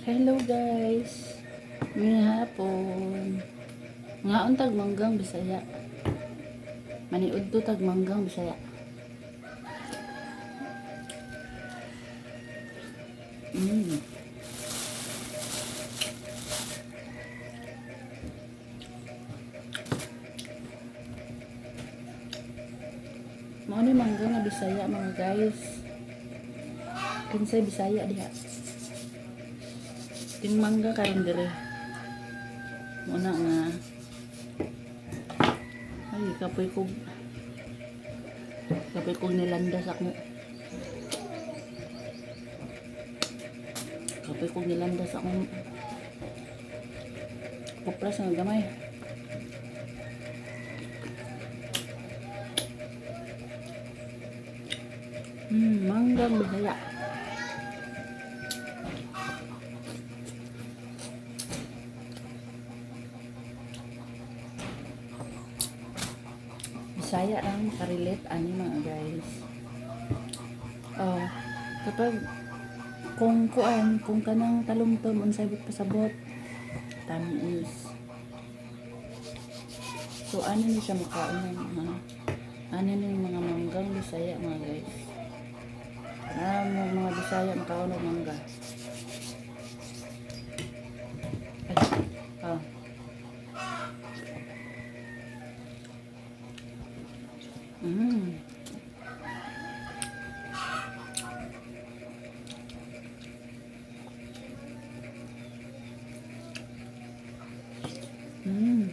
Hello guys. May hapon. Nga untag manggang Bisaya. Maniud to tag manggang Bisaya. Mm. Mao ni manggang nga Bisaya mga guys. Kinsay Bisaya diha. Ting mangga karon dire. Muna nga ay kapoy kog nilandas ako. Kapoy kog nilandas ako. Kupras nga gamay. Manggang Bisaya. Bisaya lang makarelate ani mga guys. Oh, kapag kung kanang talumtom unsay pasabot, tamis. So ano ni siya makaon ng ano ni mga manggang Bisaya mga guys. Mga Bisaya makaon ng mangga. Ay, oh. Mm. Mm.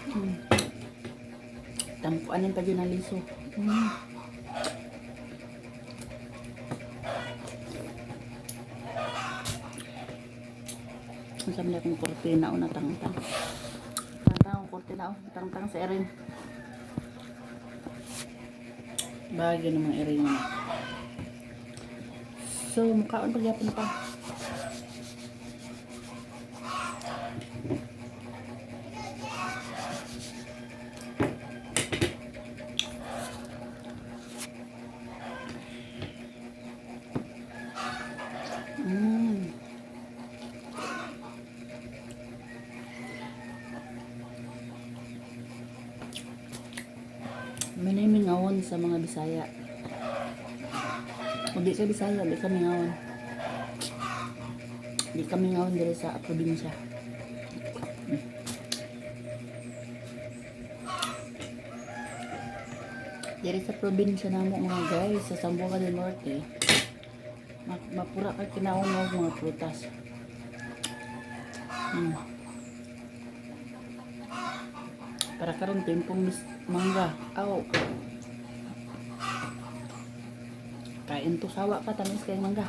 Mm. Tampuanin pa dyan ang liso. Ang sabi na kong kortina o natangtang. Natangtang ang kortina o natangtang sa erin. Bagay namang erin naman. So, mukhaon pagyapon pa. Minimingawon sa mga Bisaya. Kung di ka Bisaya, di kami ngawon. Di kami ngawon dito sa probinsya. Diri sa probinsya namo mga guys, sa Zamboanga del Norte, mapura ka kinaon og mga prutas. Para karon timpong mangga. Aw. Kain to sawa pa tamis kay mangga.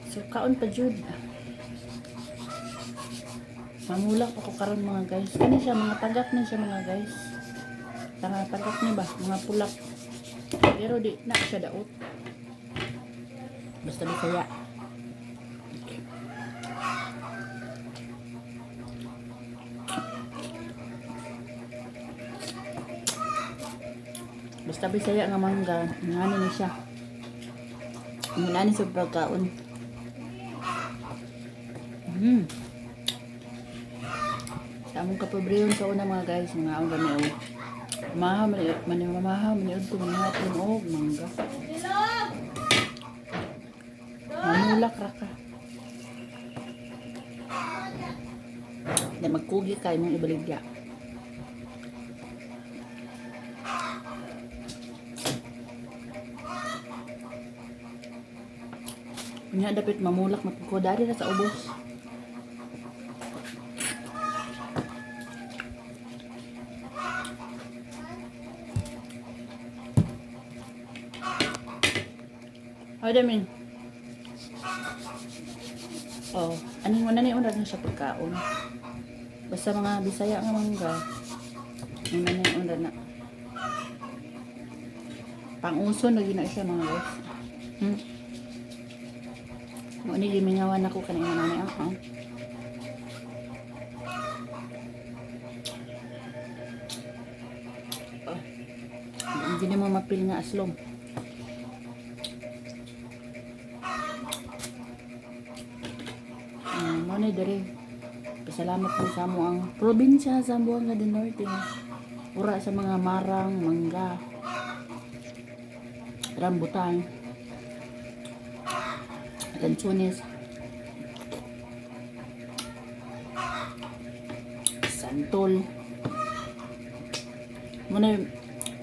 So kaon pa jud. Mamulak ako karon mga guys. Kani siya mga tagak ni siya mga guys. Tagak ni ba mga pulak. Pero di na siya daot. Basta Bisaya. Basta Bisaya nga mangga, ngani ni siya. Ngani sa pagkaon. Sa among kapobrehon sa una mga guys, mga ang gami o. Mamaha, maniud ko mga hapon o mangga. Mamulak ra ka. Na magkugi kay mong ibaligya. Nya dapat mamulak mapugko dari ra sa ubos. Ada min. Oh, aning mo na ni unad na siya pagkaon. Basta mga Bisaya nga mangga. Ano na ni unad na. Pang-uson lagi na siya mga guys. Mo ni gimingawan ako kanina nani ah. Hindi mo mapil nga aslom. Muna dere. Pasalamat po sa mo ang probinsya sa Zamboanga del Norte. Ura sa mga marang, mangga, rambutan, lanchones, santol. Muna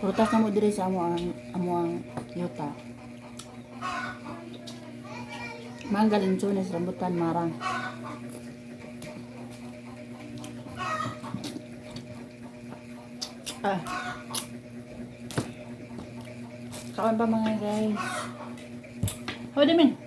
prutas na mo dere sa amuang yuta. Mangga, lanchones, rambutan, marang. Kaon pa mga guys. Hoy Demin.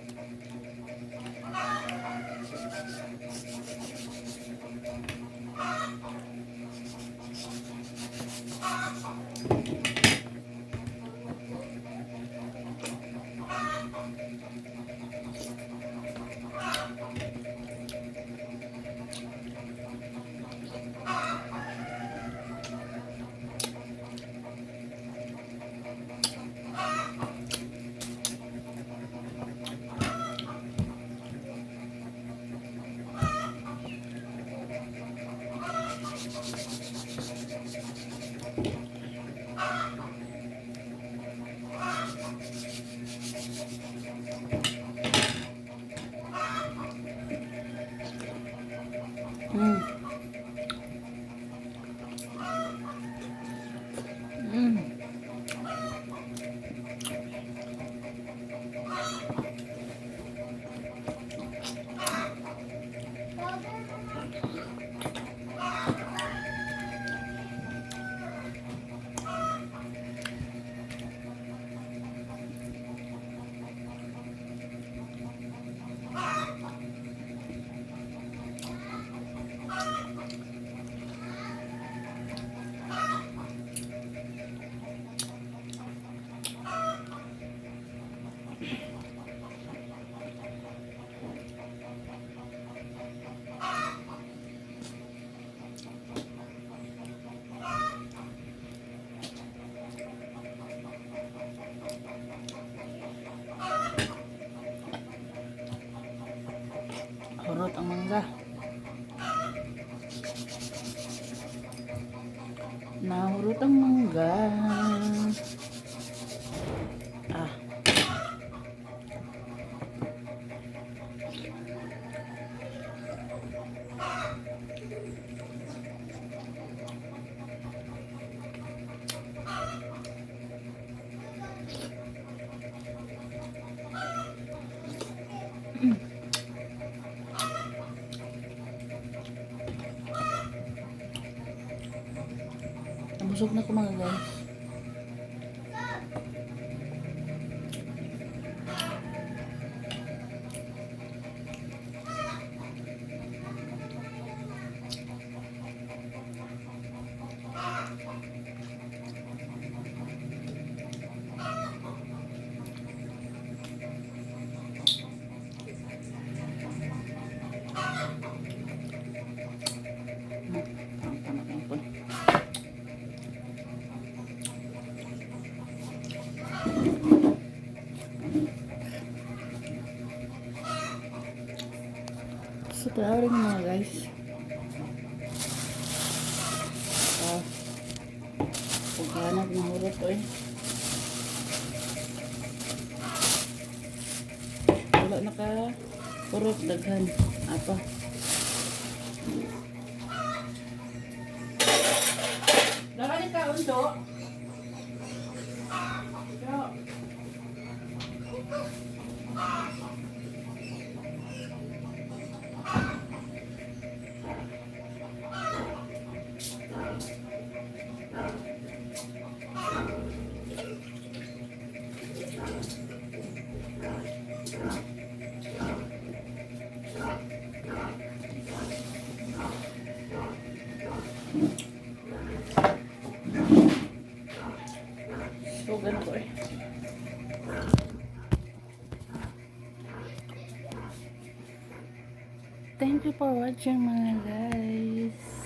Hurot ang mangga. Nahurot ang mangga. Busog na ko mga guys. So, tawag rin mga guys. Pagkahanap ng hurot to eh. Wala naka hurot daghan. Apa? Daghan ka unto. tutugan ko eh. Thank you for watching mga guys.